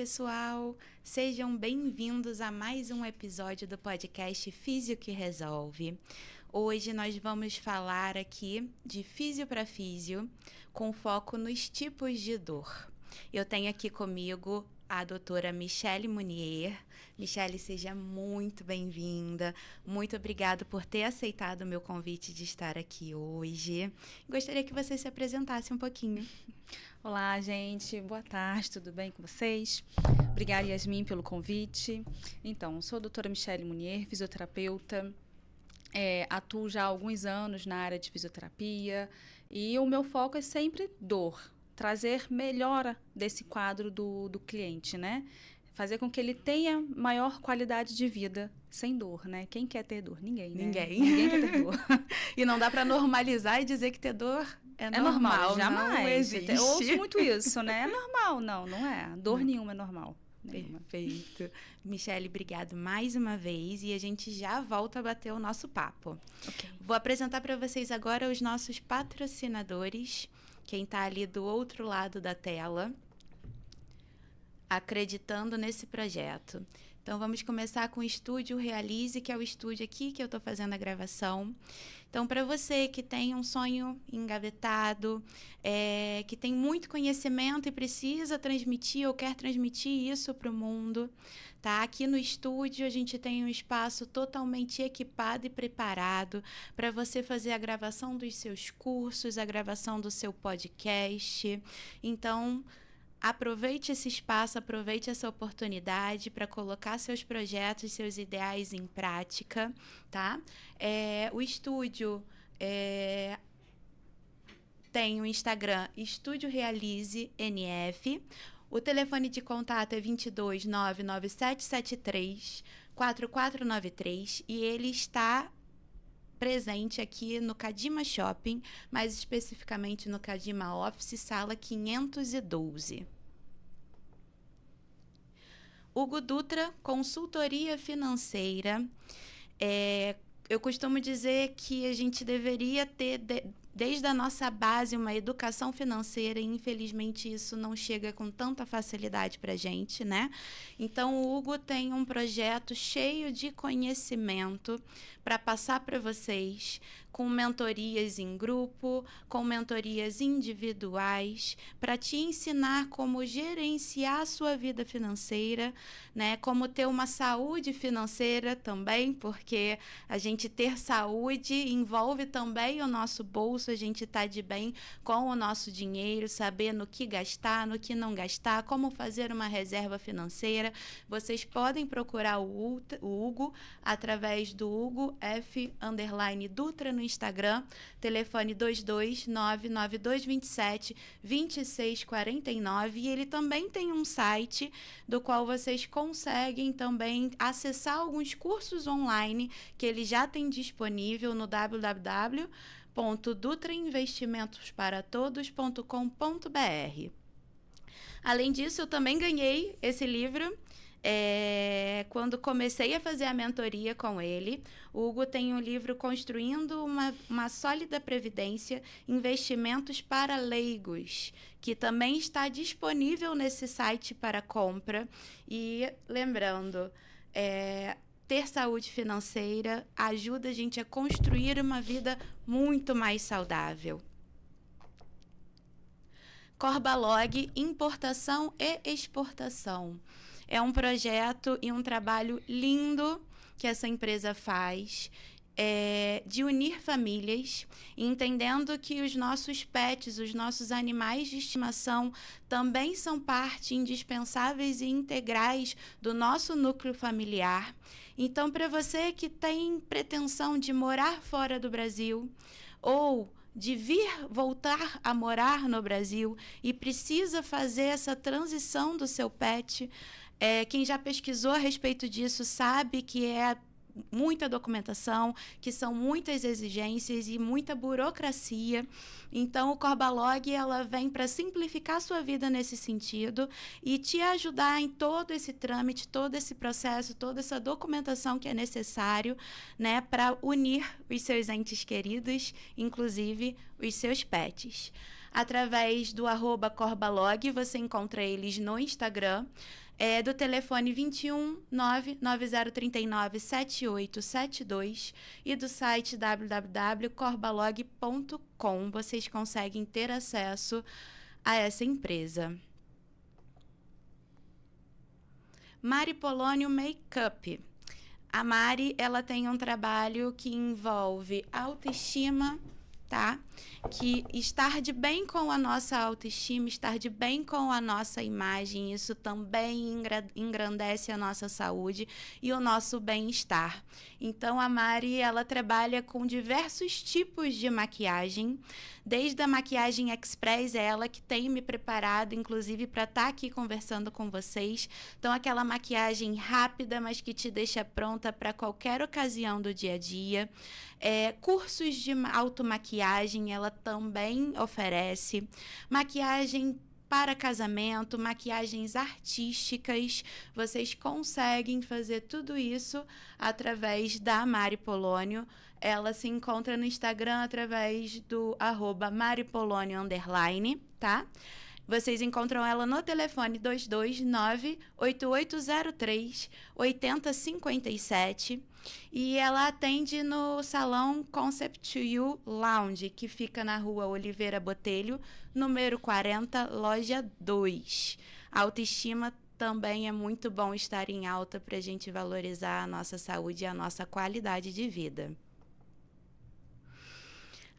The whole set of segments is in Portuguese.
pessoal! Sejam bem-vindos a mais um episódio do podcast Físio que Resolve. Hoje nós vamos falar aqui de físio para físio, com foco nos tipos de dor. Eu tenho aqui comigo a doutora Michele Munier. Michele, seja muito bem-vinda. Muito obrigada por ter aceitado o meu convite de estar aqui hoje. Gostaria que você se apresentasse um pouquinho. Olá, gente. Boa tarde, tudo bem com vocês? Obrigada, Yasmin, pelo convite. Então, sou a doutora Michele Munier, fisioterapeuta. Atuo já há alguns anos na área de fisioterapia e o meu foco é sempre dor. Trazer melhora desse quadro do cliente, né? Fazer com que ele tenha maior qualidade de vida sem dor, né? Quem quer ter dor? Ninguém, né? Ninguém quer ter dor. E não dá para normalizar e dizer que ter dor é normal. Jamais. Não existe. Eu ouço muito isso, né? É normal. Não é. Dor nenhuma é normal. Nenhuma. Perfeito. Michele, obrigado mais uma vez e a gente já volta a bater o nosso papo. Okay. Vou apresentar para vocês agora os nossos patrocinadores, quem está ali do outro lado da tela, acreditando nesse projeto. Então, vamos começar com o Estúdio Realize, que é o estúdio aqui que eu estou fazendo a gravação. Então, para você que tem um sonho engavetado, que tem muito conhecimento e precisa transmitir ou quer transmitir isso para o mundo, tá? Aqui no estúdio a gente tem um espaço totalmente equipado e preparado para você fazer a gravação dos seus cursos, a gravação do seu podcast. Então, aproveite esse espaço, aproveite essa oportunidade para colocar seus projetos, seus ideais em prática, tá? O estúdio tem o Instagram Estúdio Realize NF. O telefone de contato é 22 99773 4493 e ele está presente aqui no Cadima Shopping, mais especificamente no Cadima Office, sala 512. Hugo Dutra, consultoria financeira. Eu costumo dizer que a gente deveria ter, desde a nossa base, uma educação financeira e, infelizmente, isso não chega com tanta facilidade para a gente, né? Então, o Hugo tem um projeto cheio de conhecimento para passar para vocês, com mentorias em grupo, com mentorias individuais, para te ensinar como gerenciar a sua vida financeira, né? Como ter uma saúde financeira também, porque a gente ter saúde envolve também o nosso bolso, a gente tá de bem com o nosso dinheiro, saber no que gastar, no que não gastar, como fazer uma reserva financeira. Vocês podem procurar o Hugo através do Hugo F_Dutra no Instagram, telefone 22992272649, e ele também tem um site do qual vocês conseguem também acessar alguns cursos online que ele já tem disponível no www.dutrainvestimentosparatodos.com.br. Além disso, eu também ganhei esse livro quando comecei a fazer a mentoria com ele. O Hugo tem um livro Construindo uma Sólida Previdência, Investimentos para Leigos, que também está disponível nesse site para compra. E lembrando, ter saúde financeira ajuda a gente a construir uma vida muito mais saudável. Corbalog, importação e exportação. É um projeto e um trabalho lindo que essa empresa faz, de unir famílias, entendendo que os nossos pets, os nossos animais de estimação, também são parte indispensáveis e integrais do nosso núcleo familiar. Então, para você que tem pretensão de morar fora do Brasil ou de voltar a morar no Brasil e precisa fazer essa transição do seu pet, quem já pesquisou a respeito disso sabe que é muita documentação, que são muitas exigências e muita burocracia. Então, o Corbalog, ela vem para simplificar a sua vida nesse sentido e te ajudar em todo esse trâmite, todo esse processo, toda essa documentação que é necessário, né, para unir os seus entes queridos, inclusive os seus pets. Através do @Corbalog, você encontra eles no Instagram. do telefone 21 99039 7872 e do site www.corbalog.com. Vocês conseguem ter acesso a essa empresa. Mari Polônio Makeup. A Mari, ela tem um trabalho que envolve autoestima, tá? Que estar de bem com a nossa autoestima, estar de bem com a nossa imagem, isso também engrandece a nossa saúde e o nosso bem-estar. Então, a Mari, ela trabalha com diversos tipos de maquiagem, desde a maquiagem express, é ela que tem me preparado, inclusive, para estar aqui conversando com vocês. Então, aquela maquiagem rápida, mas que te deixa pronta para qualquer ocasião do dia a dia. Cursos de automaquiagem, ela também oferece. Maquiagem para casamento, maquiagens artísticas, vocês conseguem fazer tudo isso através da Mari Polônio. Ela se encontra no Instagram através do @maripolonio_, tá? Vocês encontram ela no telefone 229-8803-8057 e ela atende no salão Concept to You Lounge, que fica na rua Oliveira Botelho, número 40, loja 2. A autoestima também é muito bom estar em alta para a gente valorizar a nossa saúde e a nossa qualidade de vida.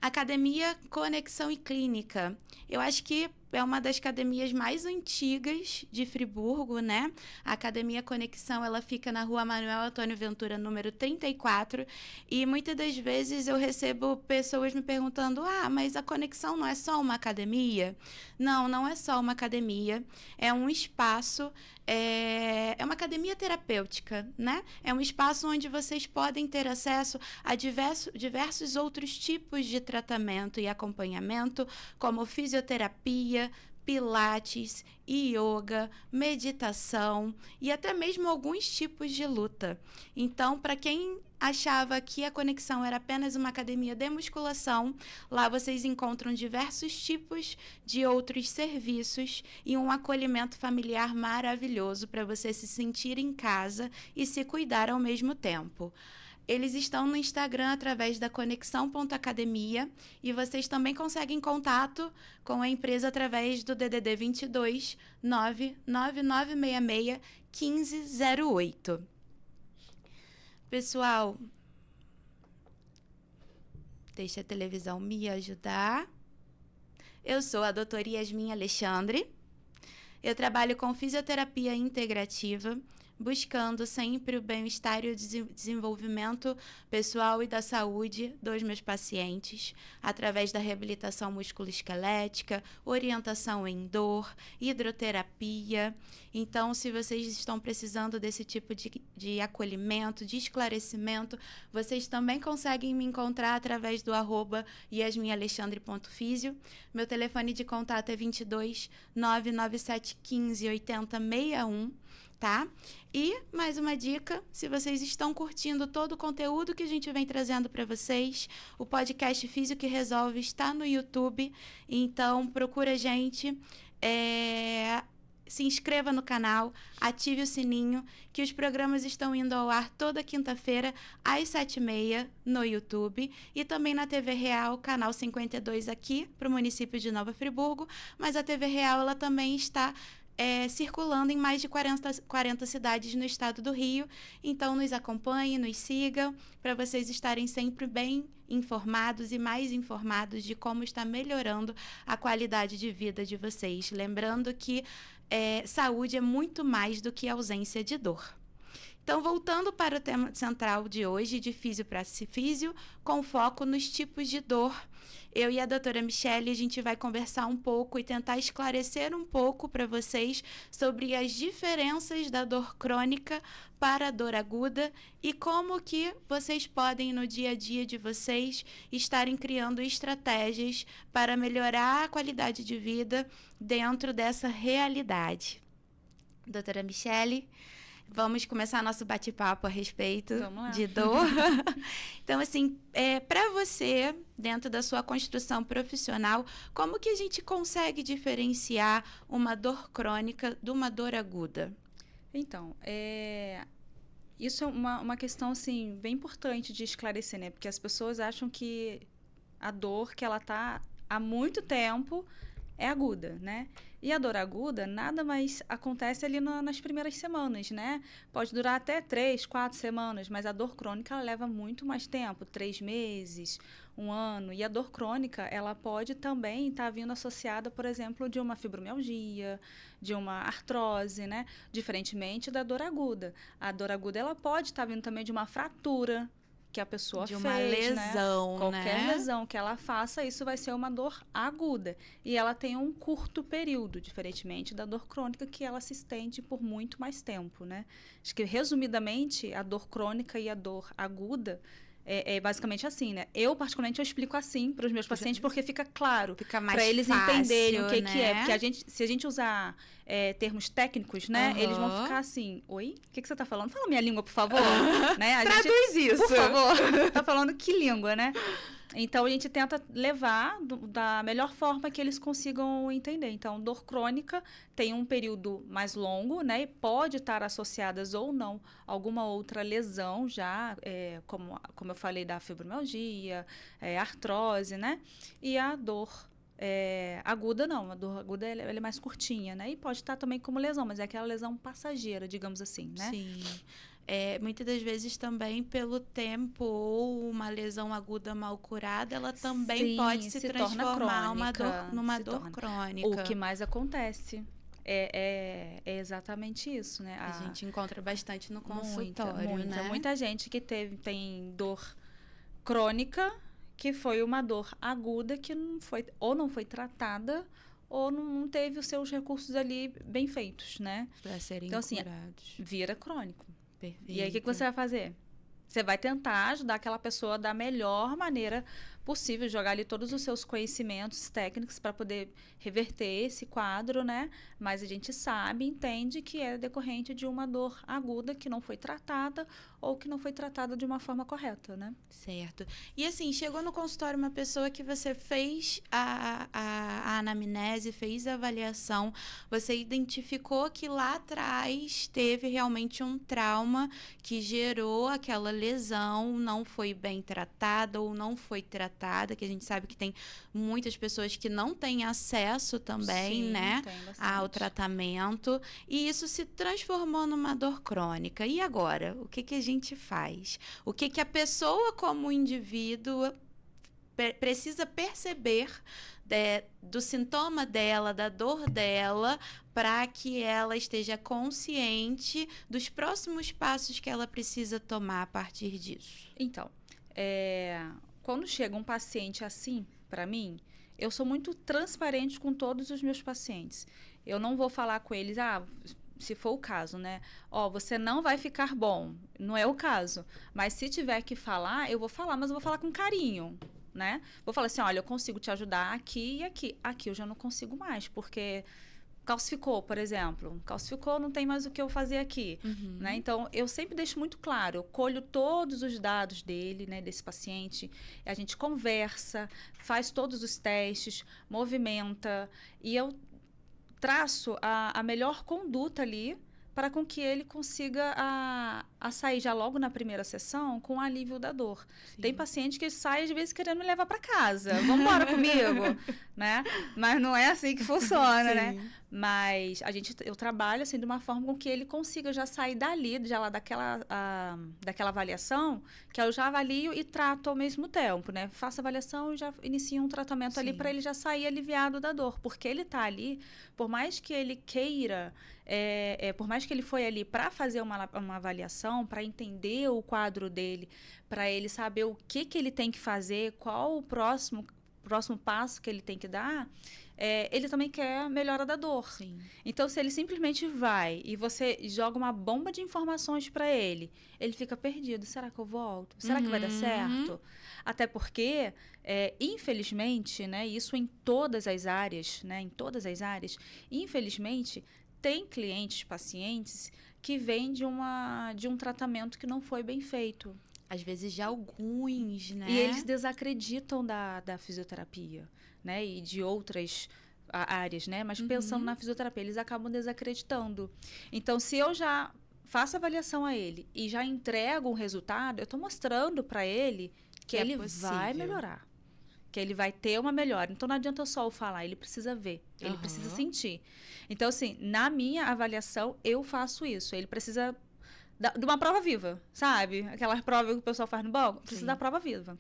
Academia Conexão e Clínica. Eu acho que é uma das academias mais antigas de Friburgo, né? A Academia Conexão, ela fica na rua Manuel Antônio Ventura, número 34, e muitas das vezes eu recebo pessoas me perguntando: mas a Conexão não é só uma academia? Não, não é só uma academia, é um espaço, é uma academia terapêutica, né? É um espaço onde vocês podem ter acesso a diversos outros tipos de tratamento e acompanhamento, como fisioterapia, pilates, yoga, meditação e até mesmo alguns tipos de luta. Então, para quem achava que a Conexão era apenas uma academia de musculação, lá vocês encontram diversos tipos de outros serviços e um acolhimento familiar maravilhoso para você se sentir em casa e se cuidar ao mesmo tempo. Eles estão no Instagram através da conexão.academia e vocês também conseguem contato com a empresa através do DDD 22 99966 1508. Pessoal, deixa a televisão me ajudar. Eu sou a doutora Yasmin Alexandre. Eu trabalho com fisioterapia integrativa, buscando sempre o bem-estar e o desenvolvimento pessoal e da saúde dos meus pacientes, através da reabilitação musculoesquelética, orientação em dor, hidroterapia. Então, se vocês estão precisando desse tipo de acolhimento, de esclarecimento, vocês também conseguem me encontrar através do @yasminalexandre.fisio. Meu telefone de contato é 22 997 15 80 61. Tá? E mais uma dica, se vocês estão curtindo todo o conteúdo que a gente vem trazendo para vocês, o podcast Físio que Resolve está no YouTube, então procura a gente, se inscreva no canal, ative o sininho, que os programas estão indo ao ar toda quinta-feira às 7h30 no YouTube e também na TV Real, canal 52 aqui para o município de Nova Friburgo, mas a TV Real ela também está circulando em mais de 40 cidades no estado do Rio. Então, nos acompanhem, nos sigam, para vocês estarem sempre bem informados e mais informados de como está melhorando a qualidade de vida de vocês. Lembrando que saúde é muito mais do que ausência de dor. Então, voltando para o tema central de hoje, de físio para físio, com foco nos tipos de dor. Eu e a doutora Michele, a gente vai conversar um pouco e tentar esclarecer um pouco para vocês sobre as diferenças da dor crônica para a dor aguda e como que vocês podem, no dia a dia de vocês, estarem criando estratégias para melhorar a qualidade de vida dentro dessa realidade. Doutora Michele, vamos começar nosso bate-papo a respeito de dor. Então, assim, para você, dentro da sua construção profissional, como que a gente consegue diferenciar uma dor crônica de uma dor aguda? Então, isso é uma questão, assim, bem importante de esclarecer, né? Porque as pessoas acham que a dor que ela tá há muito tempo é aguda, né? E a dor aguda nada mais acontece ali nas primeiras semanas, né? Pode durar até 3, 4 semanas, mas a dor crônica ela leva muito mais tempo, 3 meses, 1 ano. E a dor crônica, ela pode também estar vindo associada, por exemplo, de uma fibromialgia, de uma artrose, né? Diferentemente da dor aguda. A dor aguda, ela pode estar vindo também de uma fratura que a pessoa De uma fez, né? lesão, Qualquer né? lesão que ela faça, isso vai ser uma dor aguda. E ela tem um curto período, diferentemente da dor crônica, que ela se estende por muito mais tempo, né? Acho que, resumidamente, a dor crônica e a dor aguda é basicamente assim, né? Eu, particularmente, eu explico assim para os meus pacientes, porque fica claro Fica mais para eles fácil, entenderem o que é. né? Porque se a gente usar termos técnicos, né? Eles vão Aham. ficar assim, oi? O que você está falando? Fala minha língua, por favor. Né? A gente, Traduz isso. por favor, tá falando que língua, né? Então, a gente tenta levar da melhor forma que eles consigam entender. Então, dor crônica tem um período mais longo, né? E pode estar associadas ou não a alguma outra lesão já, como eu falei, da fibromialgia, artrose, né? E a dor aguda, não. A dor aguda, ela é mais curtinha, né? E pode estar também como lesão, mas é aquela lesão passageira, digamos assim, né? Sim. Muitas das vezes também pelo tempo ou uma lesão aguda mal curada, ela também Sim, pode se torna transformar crônica, numa se dor torna. crônica. O que mais acontece é exatamente isso, né? A gente encontra bastante no muita, consultório, né? muita gente que tem dor crônica, que foi uma dor aguda que não foi tratada ou não teve os seus recursos ali bem feitos, né? Para serem Então, assim, curados. vira crônico. Perfeito. E aí, o que você vai fazer? Você vai tentar ajudar aquela pessoa da melhor maneira possível, jogar ali todos os seus conhecimentos técnicos para poder reverter esse quadro, né? Mas a gente sabe, entende que é decorrente de uma dor aguda que não foi tratada ou que não foi tratada de uma forma correta, né? Certo. E assim, chegou no consultório uma pessoa que você fez a anamnese, fez a avaliação, você identificou que lá atrás teve realmente um trauma que gerou aquela lesão, não foi bem tratada ou não foi tratada, que a gente sabe que tem muitas pessoas que não têm acesso também, Sim, né, tem bastante. ao tratamento, e isso se transformou numa dor crônica. E agora, o que a gente faz? O que a pessoa como indivíduo precisa perceber do sintoma dela, da dor dela, para que ela esteja consciente dos próximos passos que ela precisa tomar a partir disso? Então, quando chega um paciente assim, para mim, eu sou muito transparente com todos os meus pacientes. Eu não vou falar com eles, se for o caso, né? Você não vai ficar bom. Não é o caso. Mas se tiver que falar, eu vou falar, mas eu vou falar com carinho, né? Vou falar assim, olha, eu consigo te ajudar aqui e aqui. Aqui eu já não consigo mais, porque calcificou, por exemplo. Calcificou, não tem mais o que eu fazer aqui, né? Então, eu sempre deixo muito claro, eu colho todos os dados dele, né, desse paciente, a gente conversa, faz todos os testes, movimenta, e eu traço a melhor conduta ali para com que ele consiga a sair já logo na primeira sessão com o alívio da dor. Sim. Tem paciente que sai, às vezes, querendo me levar para casa. Vamos embora comigo, né? Mas não é assim que funciona, né? Mas eu trabalho assim de uma forma com que ele consiga já sair dali, já lá daquela avaliação, que eu já avalio e trato ao mesmo tempo, né? Faço a avaliação e já inicio um tratamento ali para ele já sair aliviado da dor, porque ele tá ali, por mais que ele queira, por mais que ele foi ali para fazer uma avaliação, para entender o quadro dele, para ele saber o que ele tem que fazer, qual o próximo passo que ele tem que dar, ele também quer melhora da dor. Sim. Então, se ele simplesmente vai e você joga uma bomba de informações para ele fica perdido. Será que eu volto? Será que vai dar certo? Até porque, infelizmente, né, isso em todas as áreas, né, infelizmente, tem clientes, pacientes que vêm de um tratamento que não foi bem feito. Às vezes já alguns, né? E eles desacreditam da fisioterapia, né? E de outras áreas, né? Mas pensando na fisioterapia, eles acabam desacreditando. Então, se eu já faço avaliação a ele e já entrego um resultado, eu estou mostrando para ele que ele vai melhorar. Que ele vai ter uma melhora. Então, não adianta eu só falar, ele precisa ver, ele precisa sentir. Então, assim, na minha avaliação, eu faço isso. Ele precisa de uma prova viva, sabe? Aquela prova que o pessoal faz no banco, precisa da prova viva.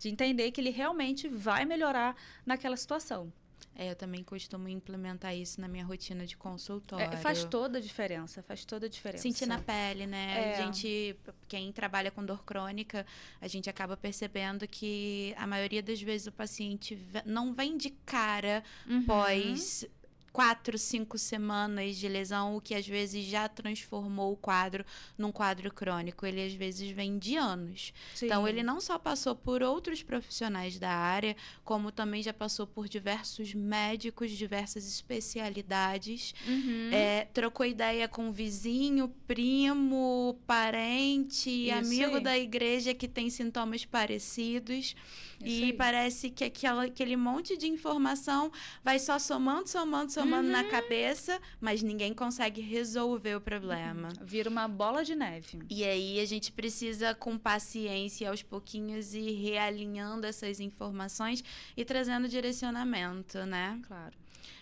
De entender que ele realmente vai melhorar naquela situação. Eu também costumo implementar isso na minha rotina de consultório. Faz toda a diferença, faz toda a diferença. Sentir na pele, né? A gente, quem trabalha com dor crônica, a gente acaba percebendo que a maioria das vezes o paciente não vem de cara pós 4, 5 semanas de lesão, o que às vezes já transformou o quadro num quadro crônico. Ele às vezes vem de anos. Sim. Então, ele não só passou por outros profissionais da área, como também já passou por diversos médicos, diversas especialidades. Trocou ideia com vizinho, primo, parente, amigo da igreja que tem sintomas parecidos. E parece que aquele monte de informação vai só somando na cabeça, mas ninguém consegue resolver o problema. Vira uma bola de neve. E aí a gente precisa, com paciência, aos pouquinhos, ir realinhando essas informações e trazendo direcionamento, né? Claro.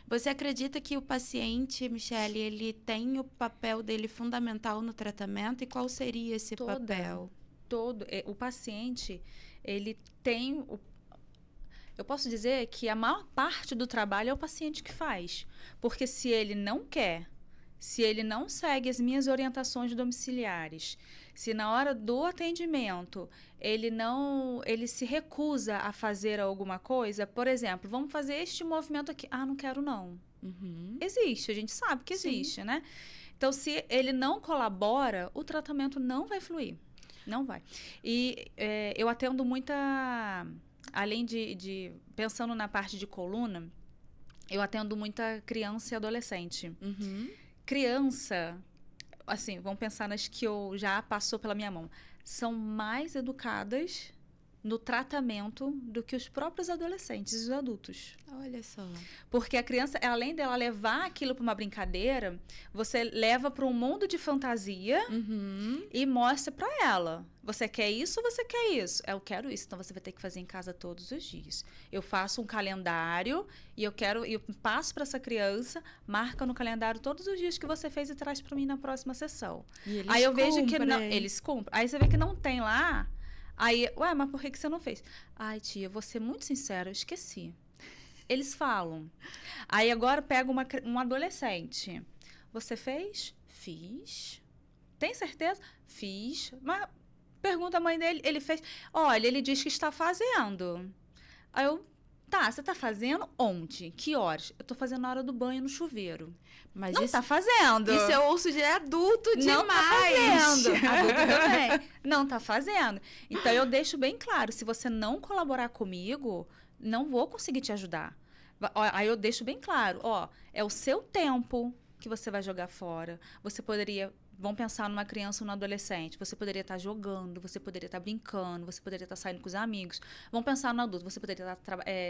Você acredita que o paciente, Michele, ele tem o papel dele fundamental no tratamento? E qual seria esse papel? O paciente, ele tem... Eu posso dizer que a maior parte do trabalho é o paciente que faz. Porque se ele não quer, se ele não segue as minhas orientações domiciliares, se na hora do atendimento ele se recusa a fazer alguma coisa, por exemplo, vamos fazer este movimento aqui. Ah, não quero não. Existe, a gente sabe que existe, né? Então, se ele não colabora, o tratamento não vai fluir. Não vai. E eu atendo muita... Além de pensando na parte de coluna, eu atendo muita criança e adolescente. Criança, assim, vamos pensar nas que já passou pela minha mão, são mais educadas no tratamento do que os próprios adolescentes e os adultos. Olha só. Porque a criança, além dela levar aquilo para uma brincadeira, você leva para um mundo de fantasia e mostra para ela. Você quer isso ou você quer isso? Eu quero isso, então você vai ter que fazer em casa todos os dias. Eu faço um calendário e eu passo para essa criança, marca no calendário todos os dias que você fez e traz para mim na próxima sessão. Aí eu vejo que não, eles cumprem. Aí você vê que não tem lá. Aí, mas por que você não fez? Ai, tia, vou ser muito sincera, eu esqueci. Eles falam. Aí agora pega um adolescente. Você fez? Fiz. Tem certeza? Fiz. Mas pergunta a mãe dele, ele fez. Olha, ele diz que está fazendo. Aí eu, você tá fazendo onde? Que horas? Eu tô fazendo na hora do banho no chuveiro. Mas não tá fazendo. Isso eu ouço de adulto demais. Não tá fazendo. Adulto também. Não tá fazendo. Então, eu deixo bem claro, se você não colaborar comigo, não vou conseguir te ajudar. Aí eu deixo bem claro, é o seu tempo que você vai jogar fora. Você poderia... Vamos pensar numa criança ou num adolescente. Você poderia estar jogando, você poderia estar brincando, você poderia estar saindo com os amigos. Vamos pensar no adulto. Você poderia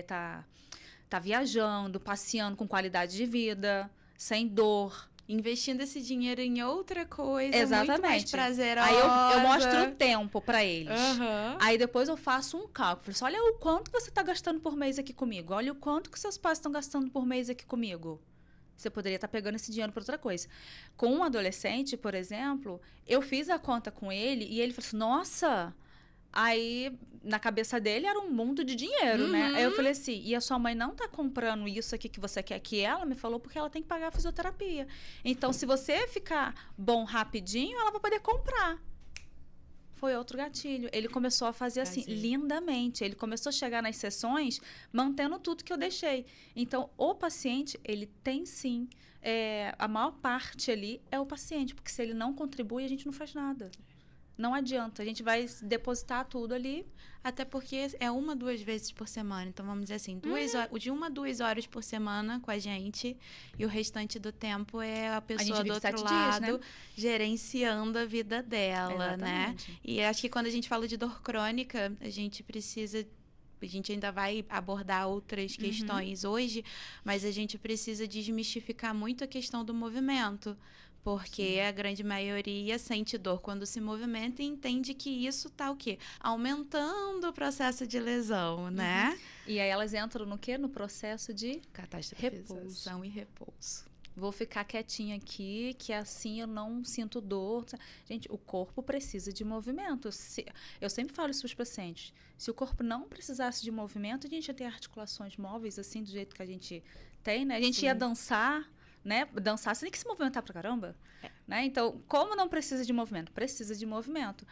estar viajando, passeando com qualidade de vida, sem dor. Investindo esse dinheiro em outra coisa. Exatamente. Muito mais prazerosa. Aí eu mostro o tempo para eles. Aí depois eu faço um cálculo. Olha o quanto você está gastando por mês aqui comigo. Olha o quanto que seus pais estão gastando por mês aqui comigo. Você poderia estar pegando esse dinheiro para outra coisa. Com um adolescente, por exemplo, eu fiz a conta com ele e ele falou assim, nossa... Aí, na cabeça dele, era um mundo de dinheiro, né? Aí eu falei assim, e a sua mãe não tá comprando isso aqui que você quer que ela me falou, porque ela tem que pagar a fisioterapia. Então, se você ficar bom rapidinho, ela vai poder comprar. Foi outro gatilho. Ele começou a fazer assim, lindamente. Ele começou a chegar nas sessões, mantendo tudo que eu deixei. Então, o paciente, ele tem sim, a maior parte ali é o paciente, porque se ele não contribui, a gente não faz nada. Não adianta, a gente vai depositar tudo ali. Até porque é 1, 2 vezes por semana. Então, vamos dizer assim, de 1 a 2 horas por semana com a gente. E o restante do tempo é a pessoa do outro lado, dias, né? Gerenciando a vida dela, né? E acho que quando a gente fala de dor crônica, a gente precisa A gente ainda vai abordar outras questões hoje, mas a gente precisa desmistificar muito a questão do movimento. Porque a grande maioria sente dor quando se movimenta e entende que isso tá o quê? Aumentando o processo de lesão, né? E aí elas entram no quê? No processo de Catastrofização e repouso. Vou ficar quietinha aqui, que assim eu não sinto dor. Gente, o corpo precisa de movimento. Eu sempre falo isso para os pacientes. Se o corpo não precisasse de movimento, a gente ia ter articulações móveis, assim, do jeito que a gente tem, né? A gente ia dançar, né? Dançar, você tem que se movimentar pra caramba. Né? Então, como não precisa de movimento? Precisa de movimento.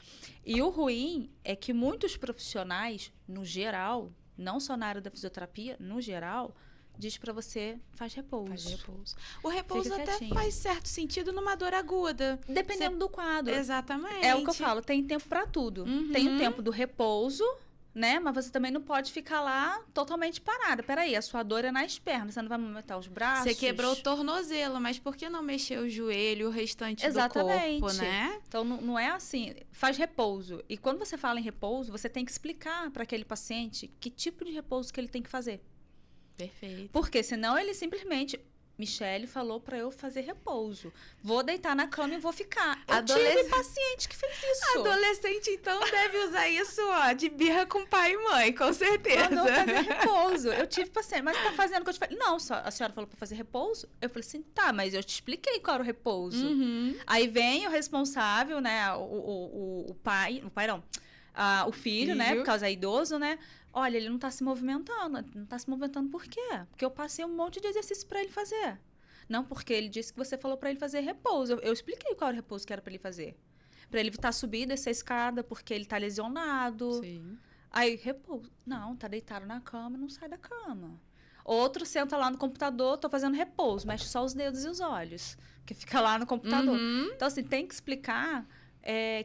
E o ruim é que muitos profissionais, no geral, não só na área da fisioterapia, no geral, diz pra você, faz repouso. Faz repouso. O repouso até faz certo sentido numa dor aguda. Dependendo do quadro. Exatamente. É o que eu falo, tem tempo pra tudo. Tem o tempo do repouso, né? Mas você também não pode ficar lá totalmente parada. Peraí, a sua dor é nas pernas, você não vai movimentar os braços. Você quebrou o tornozelo, mas por que não mexer o joelho, o restante Exatamente. do corpo, né? Então, não é assim. Faz repouso. E quando você fala em repouso, você tem que explicar para aquele paciente que tipo de repouso que ele tem que fazer. Perfeito. Porque senão ele simplesmente... Michele falou para eu fazer repouso. Vou deitar na cama e vou ficar. Eu tive paciente que fez isso. Adolescente, então, deve usar isso, ó, de birra com pai e mãe, com certeza. Mandou fazer repouso. Eu tive paciente, mas tá fazendo o que eu te falei? Não, a senhora falou para fazer repouso? Eu falei assim, tá, mas eu te expliquei qual era o repouso. Aí vem o responsável, né, o pai não, o filho, né, por causa é idoso, né? Olha, ele não tá se movimentando. Não tá se movimentando por quê? Porque eu passei um monte de exercício para ele fazer. Não, porque ele disse que você falou para ele fazer repouso. Eu expliquei qual era o repouso que era para ele fazer. Para ele evitar subir dessa escada, porque ele tá lesionado. Sim. Aí, repouso. Não, tá deitado na cama, não sai da cama. Outro senta lá no computador, tô fazendo repouso. Mexe só os dedos e os olhos, que fica lá no computador. Então, assim, tem que explicar...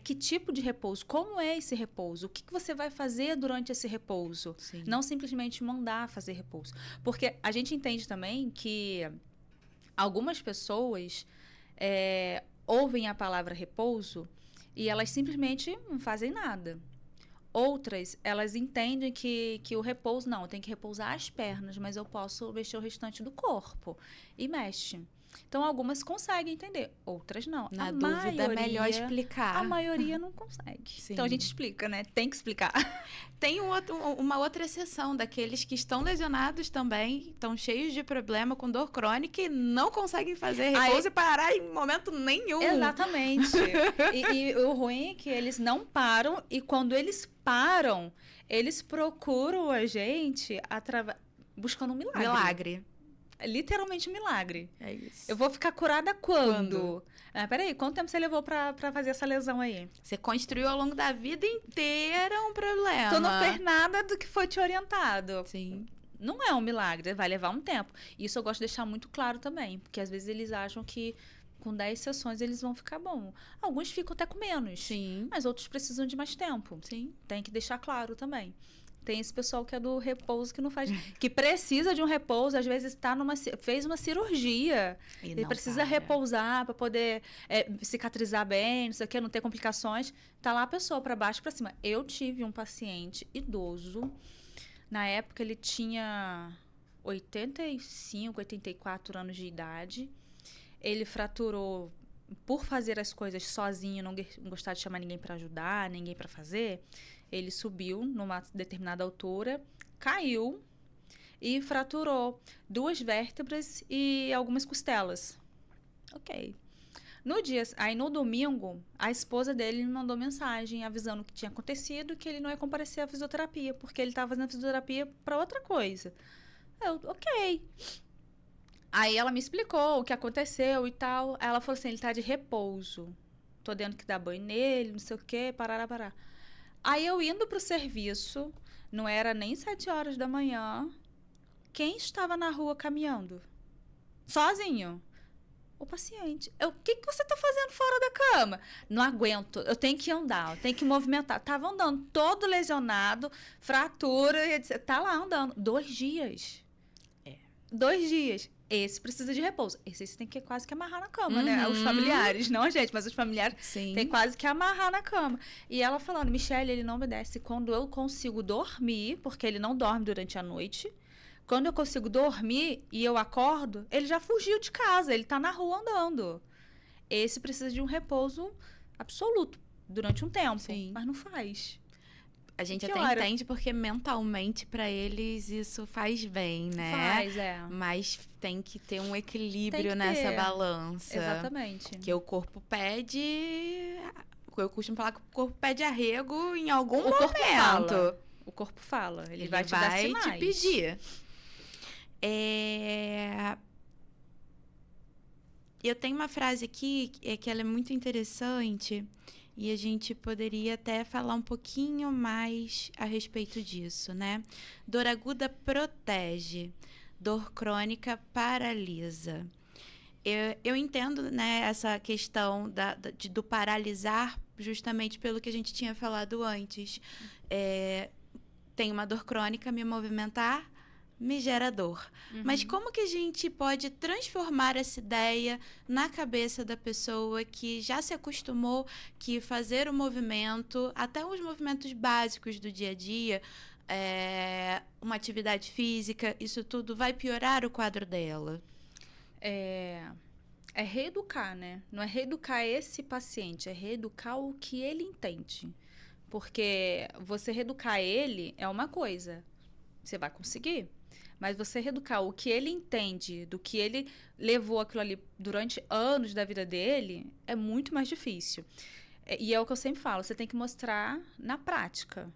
que tipo de repouso, como é esse repouso, o que você vai fazer durante esse repouso. Sim. Não simplesmente mandar fazer repouso. Porque a gente entende também que algumas pessoas ouvem a palavra repouso e elas simplesmente não fazem nada. Outras, elas entendem que o repouso, não, eu tenho que repousar as pernas, mas eu posso mexer o restante do corpo. E mexe. Então, algumas conseguem entender, outras não. Na dúvida, é melhor explicar. A maioria não consegue. Sim. Então, a gente explica, né? Tem que explicar. Tem uma outra exceção daqueles que estão lesionados também, estão cheios de problema com dor crônica e não conseguem fazer repouso e parar em momento nenhum. Exatamente. e o ruim é que eles não param e quando eles param, eles procuram a gente buscando um milagre. Literalmente um milagre. É isso. Eu vou ficar curada quando? Peraí, quanto tempo você levou pra fazer essa lesão aí? Você construiu ao longo da vida inteira um problema. Tu não fez nada do que foi te orientado. Sim. Não é um milagre, vai levar um tempo. Isso eu gosto de deixar muito claro também, porque às vezes eles acham que com 10 sessões eles vão ficar bom. Alguns ficam até com menos. Sim. Mas outros precisam de mais tempo. Sim. Tem que deixar claro também. Tem esse pessoal que é do repouso que não faz... que precisa de um repouso, às vezes fez uma cirurgia. Ele precisa repousar para poder cicatrizar bem, não sei o quê, não ter complicações. Tá lá a pessoa para baixo e para cima. Eu tive um paciente idoso. Na época ele tinha 85, 84 anos de idade. Ele fraturou por fazer as coisas sozinho, não gostar de chamar ninguém para ajudar, ninguém para fazer. Ele subiu numa determinada altura, caiu e fraturou 2 vértebras e algumas costelas. Ok. No domingo, a esposa dele me mandou mensagem avisando o que tinha acontecido e que ele não ia comparecer à fisioterapia, porque ele estava fazendo fisioterapia para outra coisa. Ok. Aí ela me explicou o que aconteceu e tal. Aí ela falou assim, ele tá de repouso. Tô tendo que dar banho nele, não sei o quê, parará. Aí eu indo pro serviço, não era nem 7 horas da manhã, quem estava na rua caminhando? Sozinho. O paciente. O que você tá fazendo fora da cama? Não aguento, eu tenho que andar, eu tenho que movimentar. Tava andando todo lesionado, fratura, tá lá andando. 2 dias. 2 dias. Esse precisa de repouso. Esse você tem que quase que amarrar na cama, né? Os familiares, não a gente, mas os familiares tem quase que amarrar na cama. E ela falando, Michele, ele não obedece quando eu consigo dormir, porque ele não dorme durante a noite. Quando eu consigo dormir e eu acordo, ele já fugiu de casa, ele tá na rua andando. Esse precisa de um repouso absoluto durante um tempo, mas não faz. A gente até entende porque mentalmente para eles isso faz bem, né? Faz, Mas tem que ter um equilíbrio nessa balança. Exatamente. Que o corpo pede... Eu costumo falar que o corpo pede arrego em algum momento. O corpo fala. Ele vai te dar sinais. Te pedir. Eu tenho uma frase aqui que ela é muito interessante e a gente poderia até falar um pouquinho mais a respeito disso, né? Dor aguda protege, dor crônica paralisa. Eu entendo, né, essa questão do paralisar justamente pelo que a gente tinha falado antes. Tem uma dor crônica, me movimentar me gera dor. Mas como que a gente pode transformar essa ideia na cabeça da pessoa que já se acostumou que fazer o movimento, até os movimentos básicos do dia a dia, uma atividade física, isso tudo vai piorar o quadro dela? É reeducar, né? Não é reeducar esse paciente, é reeducar o que ele entende. Porque você reeducar ele é uma coisa, você vai conseguir. Mas você reeducar o que ele entende, do que ele levou aquilo ali durante anos da vida dele, é muito mais difícil. E é o que eu sempre falo, você tem que mostrar na prática.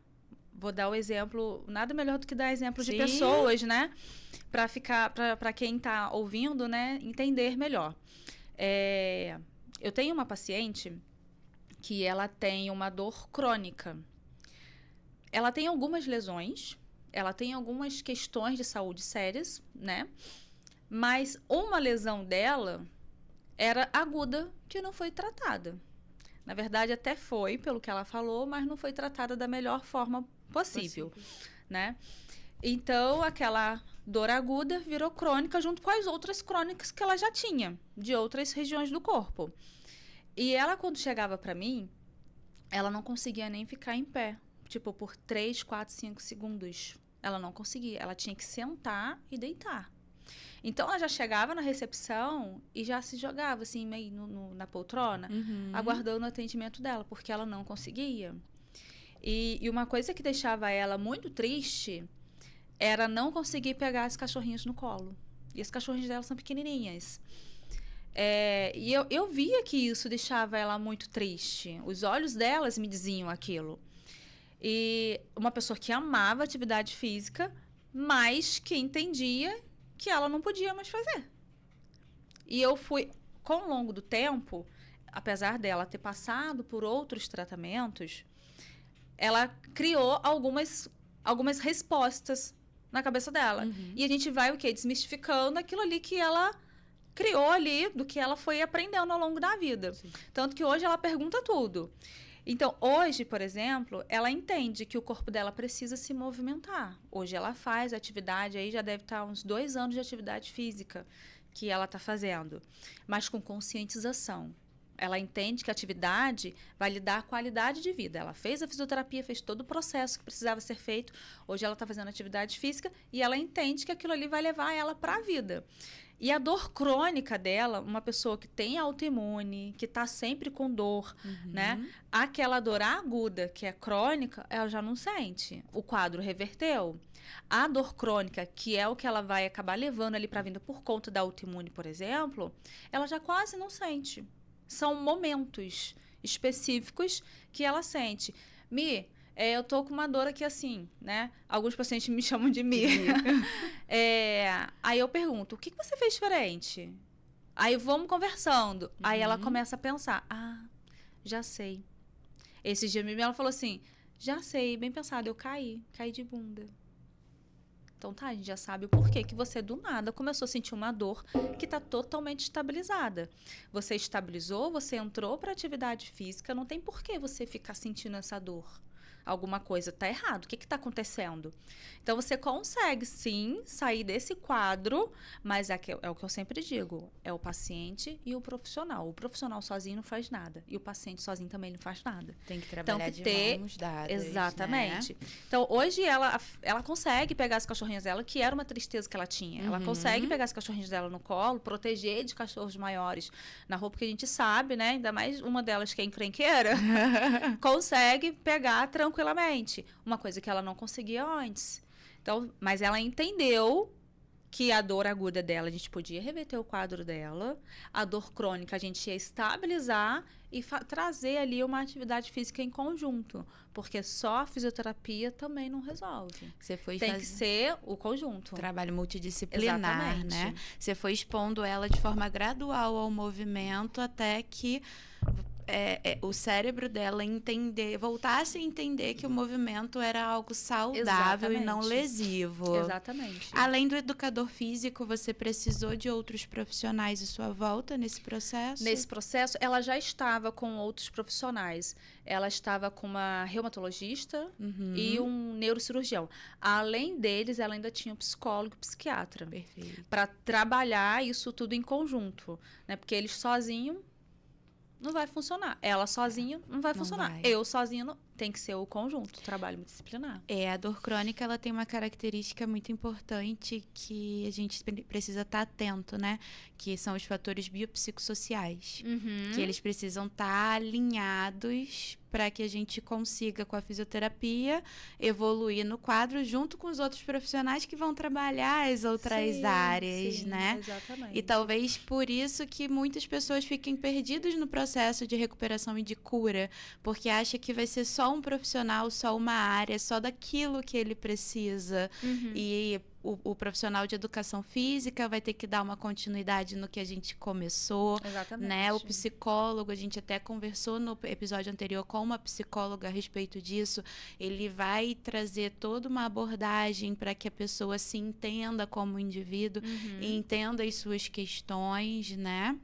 Vou dar o exemplo, nada melhor do que dar exemplo de pessoas, né? Para quem está ouvindo, né, entender melhor. Eu tenho uma paciente que ela tem uma dor crônica. Ela tem algumas lesões, ela tem algumas questões de saúde sérias, né? Mas uma lesão dela era aguda, que não foi tratada. Na verdade, até foi, pelo que ela falou, mas não foi tratada da melhor forma possível. Né? Então, aquela dor aguda virou crônica junto com as outras crônicas que ela já tinha, de outras regiões do corpo. E ela, quando chegava para mim, ela não conseguia nem ficar em pé. Tipo, por 3, 4, 5 segundos. Ela não conseguia. Ela tinha que sentar e deitar. Então, ela já chegava na recepção e já se jogava, assim, meio na poltrona, aguardando o atendimento dela, porque ela não conseguia. E uma coisa que deixava ela muito triste era não conseguir pegar as cachorrinhas no colo. E as cachorrinhas dela são pequenininhas. E eu via que isso deixava ela muito triste. Os olhos delas me diziam aquilo. E uma pessoa que amava atividade física, mas que entendia que ela não podia mais fazer. E eu fui, com o longo do tempo, apesar dela ter passado por outros tratamentos, ela criou algumas respostas na cabeça dela. E a gente vai, desmistificando aquilo ali que ela criou ali, do que ela foi aprendendo ao longo da vida. Sim. Tanto que hoje ela pergunta tudo. Então, hoje, por exemplo, ela entende que o corpo dela precisa se movimentar. Hoje ela faz atividade, aí já deve estar uns 2 anos de atividade física que ela está fazendo, mas com conscientização. Ela entende que a atividade vai lhe dar qualidade de vida. Ela fez a fisioterapia, fez todo o processo que precisava ser feito. Hoje ela está fazendo atividade física e ela entende que aquilo ali vai levar ela para a vida. E a dor crônica dela, uma pessoa que tem autoimune, que está sempre com dor, né? Aquela dor aguda, que é crônica, ela já não sente. O quadro reverteu. A dor crônica, que é o que ela vai acabar levando ali para a vida por conta da autoimune, por exemplo, ela já quase não sente. São momentos específicos que ela sente. Eu tô com uma dor aqui assim, né? Alguns pacientes me chamam de Mi. Aí eu pergunto, o que você fez diferente? Aí vamos conversando. Aí ela começa a pensar, já sei. Esse dia ela falou assim, já sei, bem pensado, eu caí de bunda. Então tá, a gente já sabe o porquê que você do nada começou a sentir uma dor que está totalmente estabilizada. Você estabilizou, você entrou para atividade física, não tem porquê você ficar sentindo essa dor. alguma coisa tá errado, o que tá acontecendo? Então, você consegue, sim, sair desse quadro, mas é o que eu sempre digo, é o paciente e o profissional. O profissional sozinho não faz nada, e o paciente sozinho também não faz nada. Tem que trabalhar Então, de mãos dadas, exatamente. né? Então, hoje, ela consegue pegar as cachorrinhas dela, que era uma tristeza que ela tinha. Ela consegue pegar as cachorrinhas dela no colo, proteger de cachorros maiores na rua, porque a gente sabe, né? Ainda mais uma delas que é encrenqueira, consegue pegar tranquilamente. Uma coisa que ela não conseguia antes. Então, mas ela entendeu que a dor aguda dela, a gente podia reverter o quadro dela, a dor crônica a gente ia estabilizar e trazer ali uma atividade física em conjunto, porque só a fisioterapia também não resolve. Tem que ser o conjunto. Trabalho multidisciplinar, exatamente, né? Você foi expondo ela de forma gradual ao movimento até que o cérebro dela voltasse a entender que o movimento era algo saudável exatamente. E não lesivo. Exatamente. Além do educador físico, você precisou de outros profissionais à sua volta nesse processo? Nesse processo, ela já estava com outros profissionais. Ela estava com uma reumatologista e um neurocirurgião. Além deles, ela ainda tinha um psicólogo e psiquiatra. Perfeito. Para trabalhar isso tudo em conjunto, né? Porque eles sozinhos não vai funcionar. Ela sozinha não vai funcionar. Eu sozinha não. Tem que ser o conjunto, o trabalho multidisciplinar. A dor crônica, ela tem uma característica muito importante que a gente precisa estar atento, né? Que são os fatores biopsicossociais. Que eles precisam estar alinhados para que a gente consiga, com a fisioterapia, evoluir no quadro junto com os outros profissionais que vão trabalhar as outras áreas, né? Exatamente. E talvez por isso que muitas pessoas fiquem perdidas no processo de recuperação e de cura, porque acha que vai ser só um profissional, só uma área, só daquilo que ele precisa. E o profissional de educação física vai ter que dar uma continuidade no que a gente começou. Exatamente. Né? O psicólogo, a gente até conversou no episódio anterior com uma psicóloga a respeito disso. Ele vai trazer toda uma abordagem para que a pessoa se entenda como indivíduo e entenda as suas questões, né?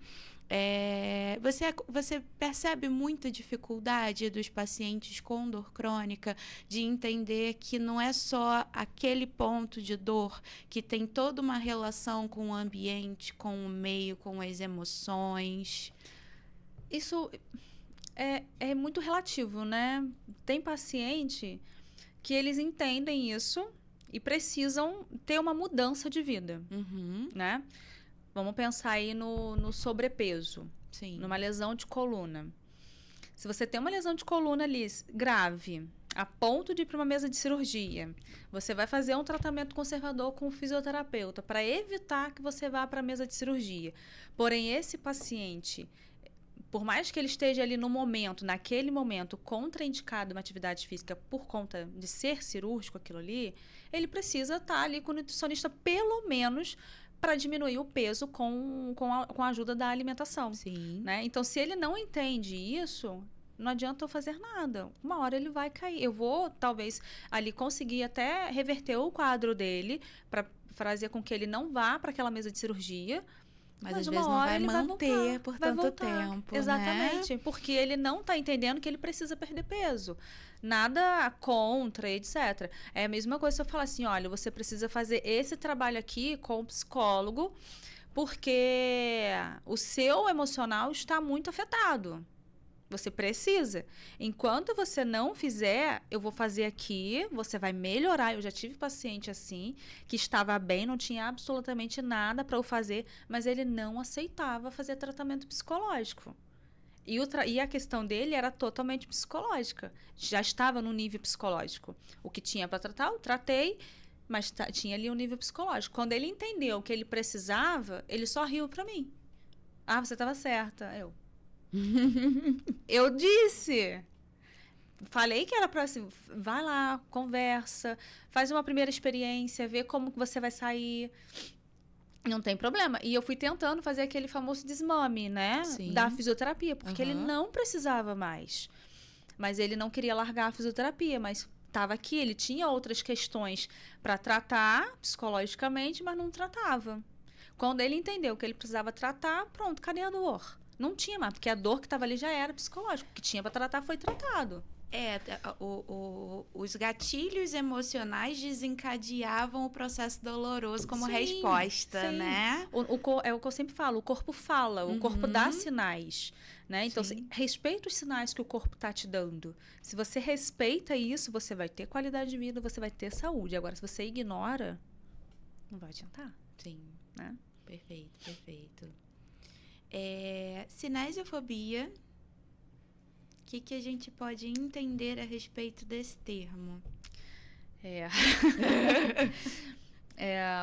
Você percebe muita dificuldade dos pacientes com dor crônica de entender que não é só aquele ponto de dor, que tem toda uma relação com o ambiente, com o meio, com as emoções? Isso é muito relativo, né? Tem paciente que eles entendem isso e precisam ter uma mudança de vida, né? Vamos pensar aí no sobrepeso, Sim. Numa lesão de coluna. Se você tem uma lesão de coluna ali grave, a ponto de ir para uma mesa de cirurgia, você vai fazer um tratamento conservador com o fisioterapeuta para evitar que você vá para a mesa de cirurgia. Porém, esse paciente, por mais que ele esteja ali naquele momento, contraindicado uma atividade física por conta de ser cirúrgico aquilo ali, ele precisa estar ali com o nutricionista pelo menos para diminuir o peso com a ajuda da alimentação. Sim. Né? Então, se ele não entende isso, não adianta eu fazer nada. Uma hora ele vai cair. Eu vou, talvez, ali conseguir até reverter o quadro dele para fazer com que ele não vá para aquela mesa de cirurgia. Mas às vezes não vai manter por tanto tempo, exatamente, né? Porque ele não está entendendo que ele precisa perder peso. Nada contra, etc. É a mesma coisa se eu falar assim, olha, você precisa fazer esse trabalho aqui com o psicólogo, porque o seu emocional está muito afetado. Você precisa. Enquanto você não fizer, eu vou fazer aqui, você vai melhorar. Eu já tive paciente assim, que estava bem, não tinha absolutamente nada para eu fazer, mas ele não aceitava fazer tratamento psicológico. E a questão dele era totalmente psicológica. Já estava no nível psicológico. O que tinha para tratar, eu tratei, mas tinha ali um nível psicológico. Quando ele entendeu o que ele precisava, ele só riu para mim. Ah, você estava certa. Eu disse. Falei que era para assim, vai lá, conversa, faz uma primeira experiência, vê como que você vai sair. Não tem problema. E eu fui tentando fazer aquele famoso desmame, né? Sim. Da fisioterapia, porque ele não precisava mais. Mas ele não queria largar a fisioterapia, mas estava aqui, ele tinha outras questões para tratar psicologicamente, mas não tratava. Quando ele entendeu que ele precisava tratar, pronto, cadê a dor? Não tinha mais, porque a dor que estava ali já era psicológica. O que tinha para tratar foi tratado. Os gatilhos emocionais desencadeavam o processo doloroso como Sim, resposta, sim. né? É o que eu sempre falo, o corpo fala, o corpo dá sinais, né? Então, respeita os sinais que o corpo está te dando. Se você respeita isso, você vai ter qualidade de vida, você vai ter saúde. Agora, se você ignora, não vai adiantar. Sim, né? Perfeito, perfeito. Cinesiofobia, o que a gente pode entender a respeito desse termo?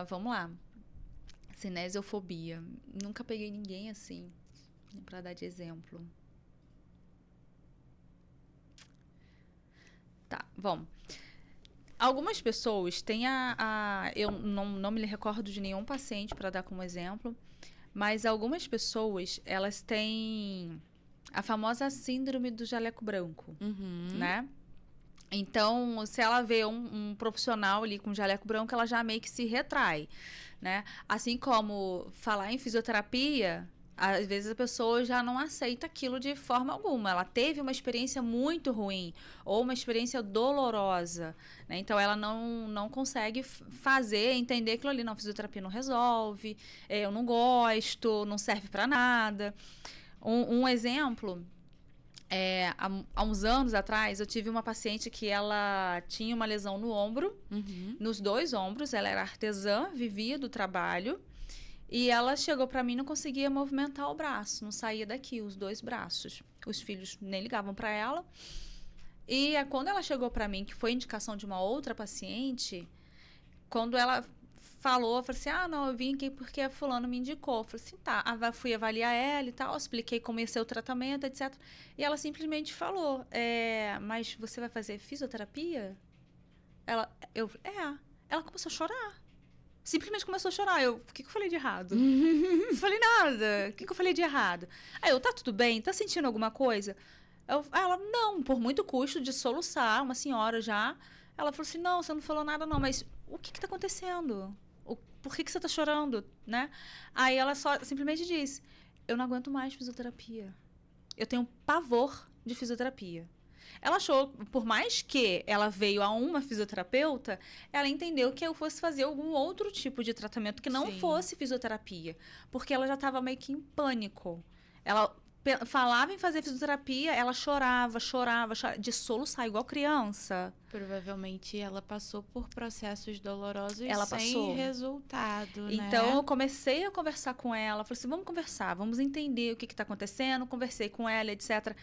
Vamos lá. Cinesiofobia. Nunca peguei ninguém assim, para dar de exemplo. Tá, vamos. Algumas pessoas têm eu não me recordo de nenhum paciente para dar como exemplo, mas algumas pessoas, elas têm a famosa síndrome do jaleco branco, né? Então, se ela vê um profissional ali com jaleco branco, ela já meio que se retrai, né? Assim como falar em fisioterapia, às vezes a pessoa já não aceita aquilo de forma alguma. Ela teve uma experiência muito ruim ou uma experiência dolorosa, né? Então, ela não consegue entender aquilo ali. Não, fisioterapia não resolve, eu não gosto, não serve para nada. Um exemplo... há uns anos atrás, eu tive uma paciente que ela tinha uma lesão no ombro, nos 2 ombros. Ela era artesã, vivia do trabalho. E ela chegou para mim e não conseguia movimentar o braço, não saía daqui, os 2 braços. Os filhos nem ligavam para ela. E quando ela chegou para mim, que foi indicação de uma outra paciente, quando ela falou, eu falei assim, não, eu vim aqui porque a fulano me indicou. Eu falei assim, tá, fui avaliar ela e tal, expliquei como ia ser o tratamento, etc. E ela simplesmente falou, mas você vai fazer fisioterapia? Ela começou a chorar. Simplesmente começou a chorar. O que eu falei de errado? Não falei nada. O que eu falei de errado? Aí tá tudo bem? Tá sentindo alguma coisa? Ela, não, por muito custo de soluçar, uma senhora já. Ela falou assim, não, você não falou nada não, mas o que tá acontecendo? Por que você tá chorando, né? Aí ela só simplesmente disse, eu não aguento mais fisioterapia. Eu tenho pavor de fisioterapia. Ela achou, por mais que ela veio a uma fisioterapeuta, ela entendeu que eu fosse fazer algum outro tipo de tratamento que não fosse fisioterapia. Porque ela já estava meio que em pânico. Ela falava em fazer fisioterapia, ela chorava, de soluçar, igual criança. Provavelmente ela passou por processos dolorosos sem passou. resultado, Então, né? eu comecei a conversar com ela. Falei assim, vamos conversar, vamos entender o que está acontecendo. Conversei com ela, etc.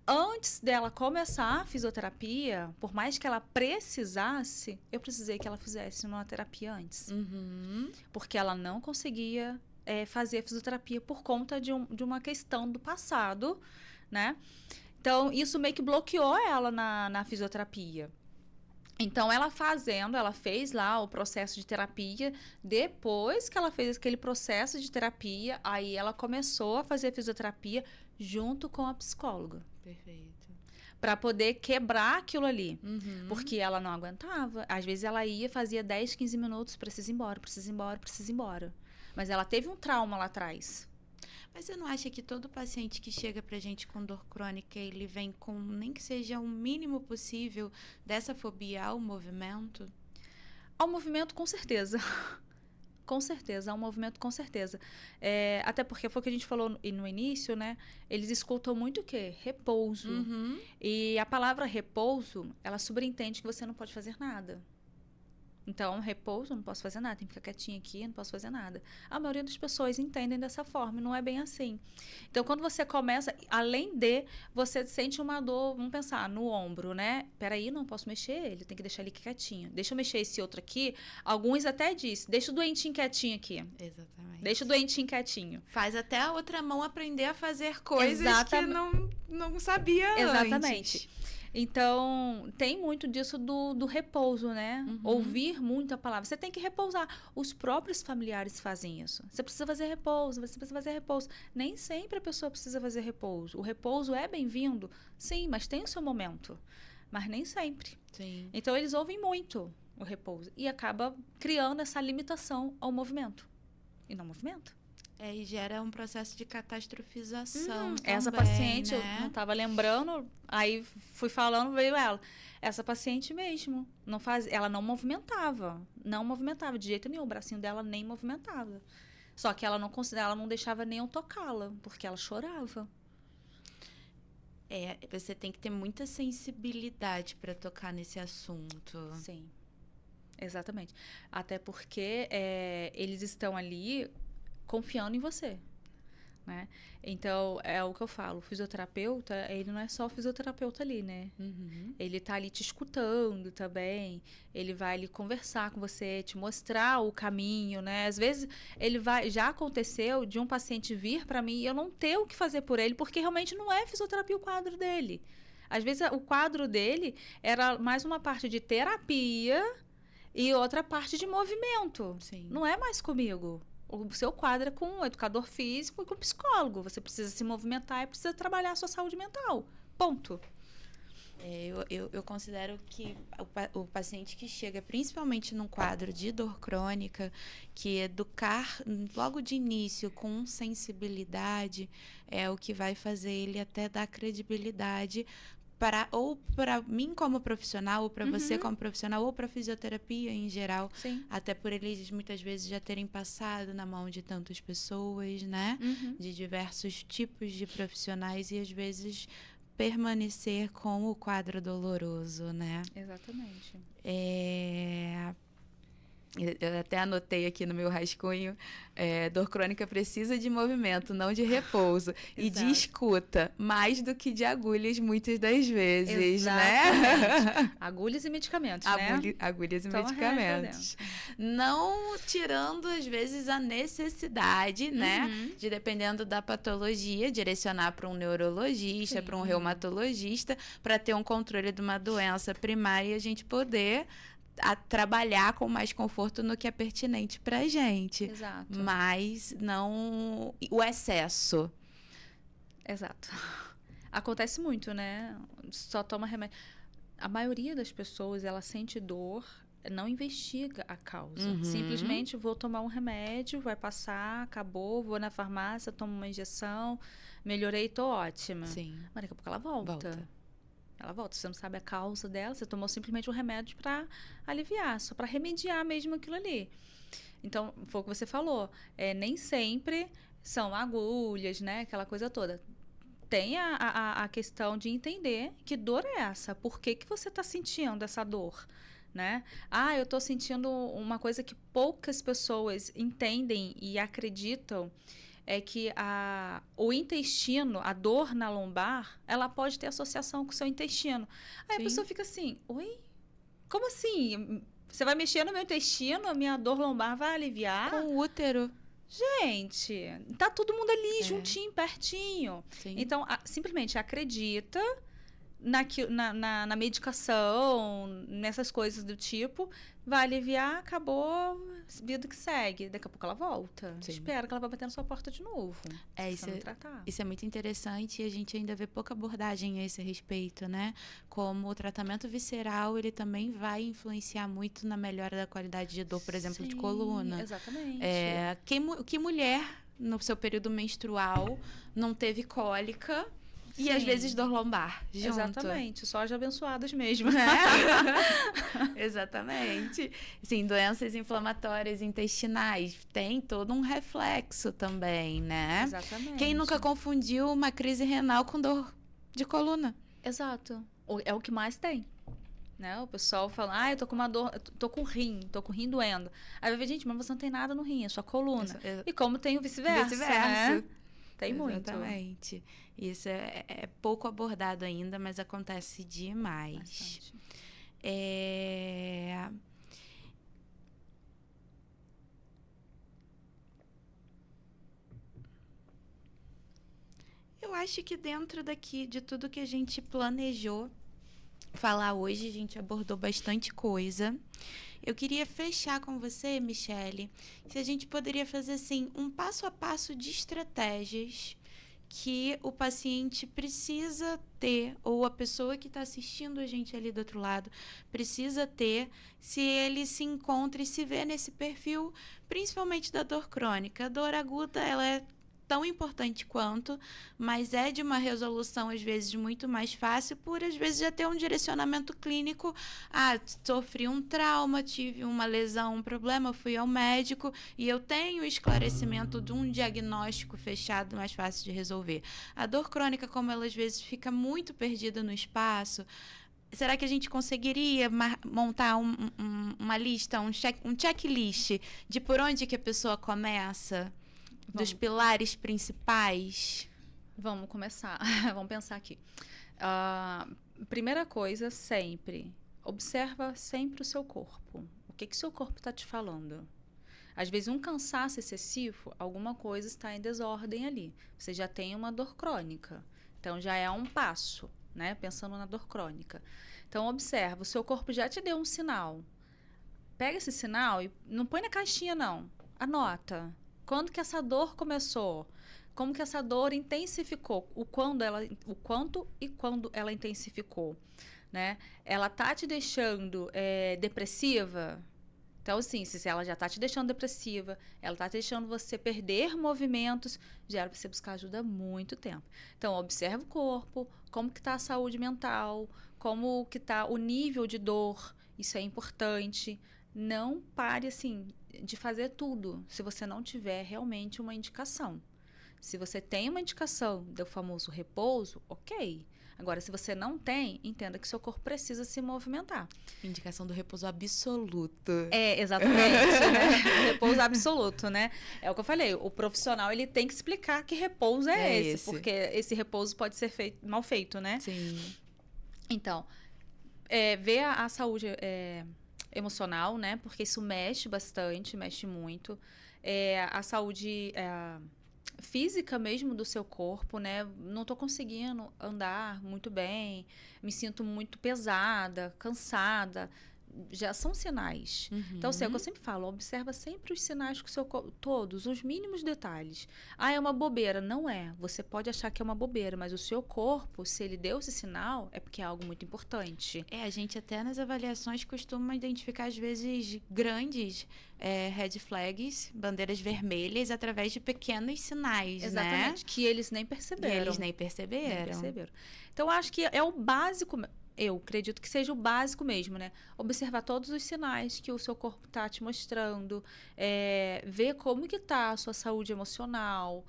Antes dela começar a fisioterapia, por mais que ela precisasse, eu precisei que ela fizesse uma terapia antes. Porque ela não conseguia fazer a fisioterapia por conta de uma questão do passado, né? Então, isso meio que bloqueou ela na fisioterapia. Então, ela fez lá o processo de terapia. Depois que ela fez aquele processo de terapia, aí ela começou a fazer a fisioterapia junto com a psicóloga. Perfeito. Para poder quebrar aquilo ali. Porque ela não aguentava. Às vezes ela fazia 10, 15 minutos, precisa ir embora. Mas ela teve um trauma lá atrás. Mas você não acha que todo paciente que chega pra gente com dor crônica, ele vem com nem que seja o mínimo possível dessa fobia ao movimento? Ao movimento, com certeza. Com certeza, ao movimento, com certeza. Até porque foi o que a gente falou no início, né? Eles escutam muito o quê? Repouso. E a palavra repouso, ela subentende que você não pode fazer nada. Então, repouso, não posso fazer nada, tem que ficar quietinha aqui, não posso fazer nada. A maioria das pessoas entendem dessa forma, não é bem assim. Então, quando você começa, além de, você sente uma dor, vamos pensar, no ombro, né? Peraí, não posso mexer ele, tem que deixar ele quietinho. Deixa eu mexer esse outro aqui. Alguns até dizem, deixa o doentinho quietinho aqui. Exatamente. Deixa o doentinho quietinho. Faz até a outra mão aprender a fazer coisas que não sabia antes. Exatamente. Então, tem muito disso do repouso, né? Ouvir muito a palavra. Você tem que repousar. Os próprios familiares fazem isso. Você precisa fazer repouso, você precisa fazer repouso. Nem sempre a pessoa precisa fazer repouso. O repouso é bem-vindo, sim, mas tem o seu momento. Mas nem sempre. Sim. Então, eles ouvem muito o repouso. E acaba criando essa limitação ao movimento. E não movimento. E gera um processo de catastrofização também, essa paciente, né? eu não estava lembrando, aí fui falando, veio ela. Essa paciente mesmo, ela não movimentava de jeito nenhum, o bracinho dela nem movimentava. Só que ela não deixava nem eu tocá-la, porque ela chorava. Você tem que ter muita sensibilidade para tocar nesse assunto. Sim, exatamente. Até porque eles estão ali confiando em você, né? Então, é o que eu falo, o fisioterapeuta, ele não é só o fisioterapeuta ali, né? Uhum. Ele tá ali te escutando também, ele vai ali conversar com você, te mostrar o caminho, né? Às vezes, já aconteceu de um paciente vir para mim e eu não ter o que fazer por ele, porque realmente não é fisioterapia o quadro dele. Às vezes, o quadro dele era mais uma parte de terapia e outra parte de movimento. Sim. Não é mais comigo. O seu quadro é com um educador físico e com um psicólogo. Você precisa se movimentar e precisa trabalhar a sua saúde mental. Ponto. Eu considero que o paciente que chega, principalmente num quadro de dor crônica, que educar logo de início com sensibilidade é o que vai fazer ele até dar credibilidade ou para mim como profissional, ou para você como profissional, ou para fisioterapia em geral. Sim. Até por eles muitas vezes já terem passado na mão de tantas pessoas, né? De diversos tipos de profissionais e às vezes permanecer com o quadro doloroso, né? Exatamente. Eu até anotei aqui no meu rascunho, dor crônica precisa de movimento, não de repouso. E de escuta, mais do que de agulhas, muitas das vezes, né? Agulhas e medicamentos, né? Agulhas e medicamentos. Não tirando, às vezes, a necessidade, né? De, dependendo da patologia, direcionar para um neurologista, para um reumatologista, para ter um controle de uma doença primária e a gente poder trabalhar com mais conforto no que é pertinente pra gente. Exato. Mas não o excesso. Exato. Acontece muito, né? Só toma remédio. A maioria das pessoas, ela sente dor, não investiga a causa. Simplesmente vou tomar um remédio, vai passar, acabou, vou na farmácia, tomo uma injeção, melhorei, tô ótima. Sim. Mas daqui a pouco ela volta. Ela volta, você não sabe a causa dela, você tomou simplesmente um remédio para aliviar, só para remediar mesmo aquilo ali. Então, foi o que você falou, nem sempre são agulhas, né, aquela coisa toda. Tem a questão de entender que dor é essa, por que você está sentindo essa dor, né? Eu estou sentindo uma coisa que poucas pessoas entendem e acreditam, é que o intestino, a dor na lombar, ela pode ter associação com o seu intestino. Aí a pessoa fica assim, oi? Como assim? Você vai mexer no meu intestino, a minha dor lombar vai aliviar? Com o útero. Gente, tá todo mundo ali juntinho, pertinho. Sim. Então, simplesmente acredita na medicação, nessas coisas do tipo, vai aliviar, acabou, vida que segue. Daqui a pouco ela volta. Sim. Espera que ela vai bater na sua porta de novo. Isso é muito interessante e a gente ainda vê pouca abordagem a esse respeito, né? Como o tratamento visceral, ele também vai influenciar muito na melhora da qualidade de dor, por exemplo, de coluna. Exatamente. Que mulher, no seu período menstrual, não teve cólica e às vezes dor lombar junto. Exatamente, só as abençoadas mesmo. Exatamente. Sim, doenças inflamatórias intestinais tem todo um reflexo também, né? Exatamente. Quem nunca confundiu uma crise renal com dor de coluna? Exato. É o que mais tem. Né? O pessoal fala, eu tô com uma dor, tô com rim doendo. Aí vai ver, gente, mas você não tem nada no rim, é só coluna. E como tem o vice-versa. Né? Tem muito. Exatamente. Isso é pouco abordado ainda, mas acontece demais. Bastante. Eu acho que dentro daqui de tudo que a gente planejou falar hoje, a gente abordou bastante coisa. Eu queria fechar com você, Michele, se a gente poderia fazer assim um passo a passo de estratégias que o paciente precisa ter, ou a pessoa que está assistindo a gente ali do outro lado precisa ter, se ele se encontra e se vê nesse perfil, principalmente da dor crônica. A dor aguda, ela é tão importante quanto, mas é de uma resolução, às vezes, muito mais fácil, por, às vezes, já ter um direcionamento clínico. Ah, sofri um trauma, tive uma lesão, um problema, fui ao médico e eu tenho o esclarecimento de um diagnóstico fechado, mais fácil de resolver. A dor crônica, como ela, às vezes, fica muito perdida no espaço, será que a gente conseguiria montar uma lista, um checklist de por onde que a pessoa começa? Dos pilares principais? Vamos começar. Vamos pensar aqui. Primeira coisa, sempre. Observa sempre o seu corpo. O que o seu corpo está te falando? Às vezes, um cansaço excessivo, alguma coisa está em desordem ali. Você já tem uma dor crônica. Então, já é um passo, né? Pensando na dor crônica. Então, observa. O seu corpo já te deu um sinal. Pega esse sinal e não põe na caixinha, não. Anota. Quando que essa dor começou? Como que essa dor intensificou? O quanto e quando ela intensificou, né? Ela tá te deixando depressiva? Então, assim, se ela já tá te deixando depressiva, ela tá te deixando você perder movimentos, já era para você buscar ajuda há muito tempo. Então, observa o corpo, como que tá a saúde mental, como que tá o nível de dor, isso é importante. Não pare, assim, de fazer tudo se você não tiver realmente uma indicação. Se você tem uma indicação do famoso repouso, ok. Agora, se você não tem, entenda que seu corpo precisa se movimentar. Indicação do repouso absoluto. Exatamente. Né? Repouso absoluto, né? É o que eu falei. O profissional, ele tem que explicar que repouso é esse. Porque esse repouso pode ser mal feito, né? Sim. Então, ver a saúde... emocional, né? Porque isso mexe bastante, mexe muito. A saúde física mesmo do seu corpo, né? Não tô conseguindo andar muito bem, me sinto muito pesada, cansada. Já são sinais. Uhum. Então, assim, é o que eu sempre falo, observa sempre os sinais que o seu corpo, todos, os mínimos detalhes. Ah, é uma bobeira. Não é. Você pode achar que é uma bobeira, mas o seu corpo, se ele deu esse sinal, é porque é algo muito importante. A gente até nas avaliações costuma identificar, às vezes, grandes red flags, bandeiras vermelhas, através de pequenos sinais, exatamente, né? Que eles nem perceberam. Então, acho que é o básico. Eu acredito que seja o básico mesmo, né? Observar todos os sinais que o seu corpo está te mostrando, ver como que está a sua saúde emocional,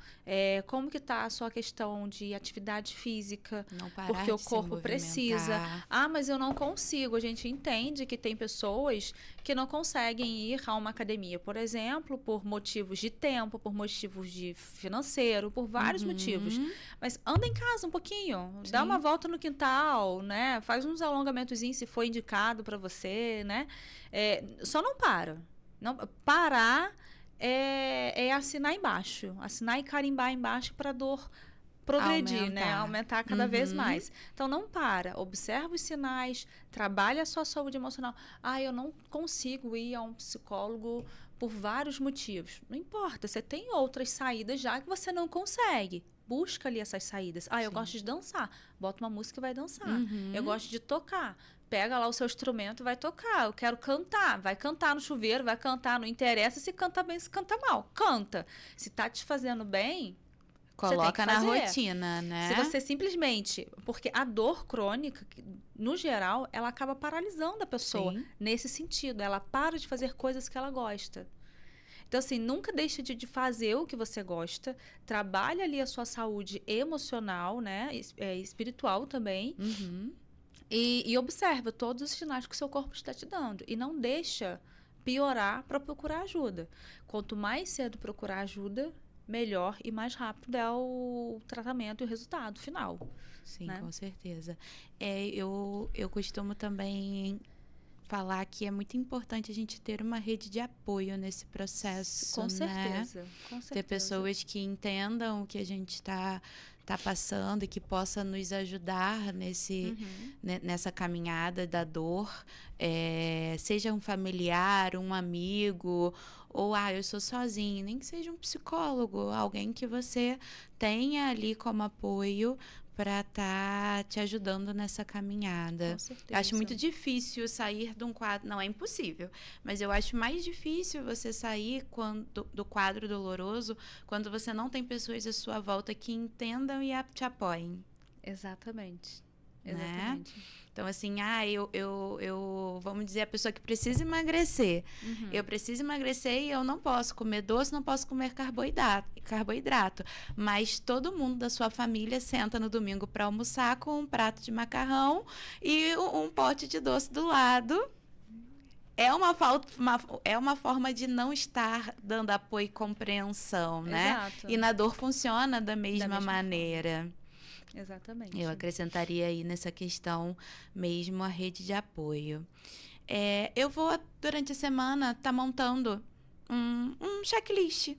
como que está a sua questão de atividade física, não parar porque o corpo precisa. Ah, mas eu não consigo. A gente entende que tem pessoas que não conseguem ir a uma academia, por exemplo, por motivos de tempo, por motivos de financeiro, por vários motivos. Mas anda em casa um pouquinho, dá uma volta no quintal, né? Faz uns alongamentozinhos se for indicado para você, né? Só não para. Parar é assinar embaixo. Assinar e carimbar embaixo para a dor progredir, né? Aumentar cada vez mais. Então, não para. Observa os sinais, trabalha a sua saúde emocional. Ah, eu não consigo ir a um psicólogo por vários motivos. Não importa, você tem outras saídas já que você não consegue. Busca ali essas saídas. Ah, eu gosto de dançar. Bota uma música e vai dançar. Eu gosto de tocar. Pega lá o seu instrumento e vai tocar. Eu quero cantar. Vai cantar no chuveiro, vai cantar. Não interessa se canta bem, se canta mal. Canta. Se tá te fazendo bem, coloca na rotina, né? Se você simplesmente... Porque a dor crônica, no geral, ela acaba paralisando a pessoa. Nesse sentido. Ela para de fazer coisas que ela gosta. Então, assim, nunca deixe de fazer o que você gosta. Trabalha ali a sua saúde emocional, né? Espiritual também. E observa todos os sinais que o seu corpo está te dando. E não deixa piorar para procurar ajuda. Quanto mais cedo procurar ajuda, melhor e mais rápido é o tratamento e o resultado final. Sim, né? Com certeza. Eu costumo também falar que é muito importante a gente ter uma rede de apoio nesse processo, Com certeza, né? com certeza. Ter pessoas que entendam o que a gente está está passando e que possa nos ajudar nessa caminhada da dor, seja um familiar, um amigo, ou eu sou sozinho, nem que seja um psicólogo, alguém que você tenha ali como apoio para estar te ajudando nessa caminhada. Com certeza. Eu acho muito difícil sair de um quadro, não é impossível, mas eu acho mais difícil você sair do quadro doloroso quando você não tem pessoas à sua volta que entendam e te apoiem. Exatamente. Né? Então, assim, vamos dizer, a pessoa que precisa emagrecer. Eu preciso emagrecer e eu não posso comer doce, não posso comer carboidrato. Mas todo mundo da sua família senta no domingo para almoçar com um prato de macarrão e um pote de doce do lado. É uma forma de não estar dando apoio e compreensão, né? Exato. E na dor funciona da mesma maneira. Forma. Exatamente. Eu acrescentaria aí nessa questão mesmo a rede de apoio. Eu vou, durante a semana, estar montando um checklist.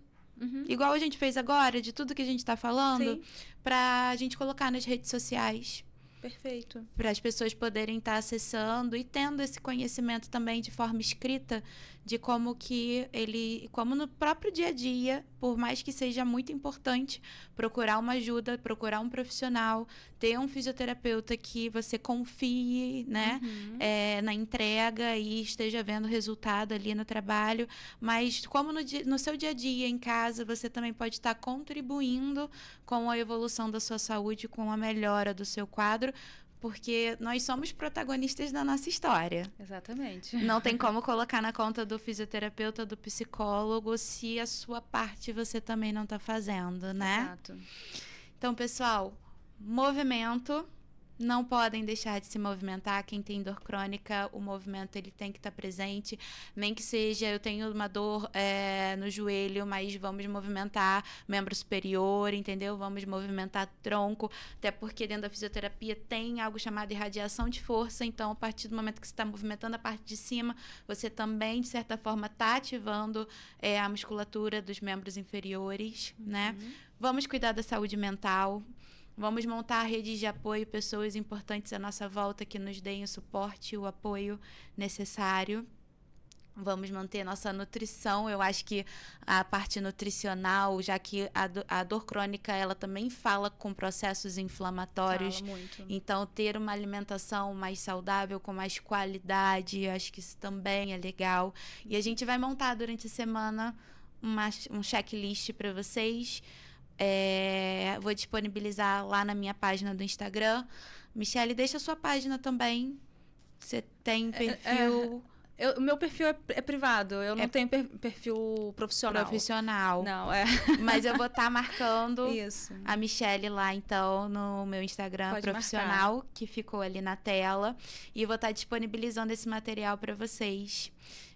Igual a gente fez agora, de tudo que a gente está falando, para a gente colocar nas redes sociais. Perfeito. Para as pessoas poderem estar acessando e tendo esse conhecimento também de forma escrita de como no próprio dia a dia, por mais que seja muito importante procurar uma ajuda, procurar um profissional, ter um fisioterapeuta que você confie, né, na entrega e esteja vendo resultado ali no trabalho, mas como no seu dia a dia em casa, você também pode estar contribuindo com a evolução da sua saúde, com a melhora do seu quadro, porque nós somos protagonistas da nossa história. Exatamente. Não tem como colocar na conta do fisioterapeuta, do psicólogo, se a sua parte você também não está fazendo, né? Exato. Então, pessoal, movimento. Não podem deixar de se movimentar. Quem tem dor crônica, o movimento ele tem que estar presente. Nem que seja, eu tenho uma dor no joelho, mas vamos movimentar membro superior, entendeu? Vamos movimentar tronco. Até porque dentro da fisioterapia tem algo chamado irradiação de força. Então, a partir do momento que você está movimentando a parte de cima, você também, de certa forma, está ativando a musculatura dos membros inferiores, né? Vamos cuidar da saúde mental. Vamos montar redes de apoio, pessoas importantes à nossa volta que nos deem o suporte e o apoio necessário. Vamos manter nossa nutrição. Eu acho que a parte nutricional, já que a dor crônica, ela também fala com processos inflamatórios. Fala muito. Então, ter uma alimentação mais saudável, com mais qualidade, acho que isso também é legal. E a gente vai montar durante a semana um checklist para vocês. Vou disponibilizar lá na minha página do Instagram. Michele, deixa a sua página também. Você tem perfil... O meu perfil é privado. Eu não tenho perfil profissional. Não, Mas eu vou estar marcando isso. A Michele lá, então, no meu Instagram Pode profissional, marcar. Que ficou ali na tela. E eu vou estar disponibilizando esse material para vocês.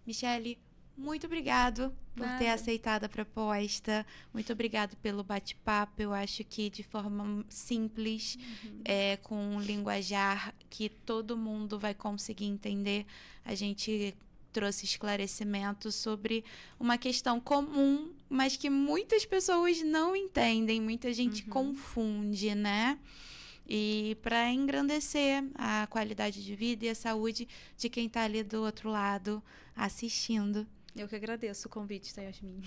Michele, muito obrigado por ter aceitado a proposta. Muito obrigado pelo bate-papo. Eu acho que de forma simples, com um linguajar que todo mundo vai conseguir entender, a gente trouxe esclarecimentos sobre uma questão comum, mas que muitas pessoas não entendem, muita gente confunde, né? E para engrandecer a qualidade de vida e a saúde de quem está ali do outro lado assistindo. Eu que agradeço o convite, tá, Yasmin?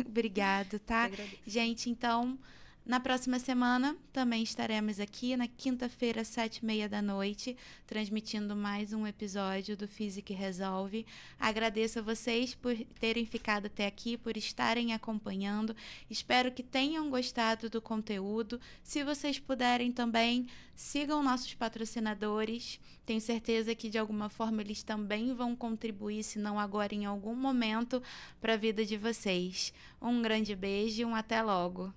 Obrigado, tá? Gente, então, na próxima semana também estaremos aqui, na quinta-feira, 7h30 transmitindo mais um episódio do Física e Resolve. Agradeço a vocês por terem ficado até aqui, por estarem acompanhando. Espero que tenham gostado do conteúdo. Se vocês puderem também, sigam nossos patrocinadores. Tenho certeza que de alguma forma eles também vão contribuir, se não agora em algum momento, para a vida de vocês. Um grande beijo e até logo.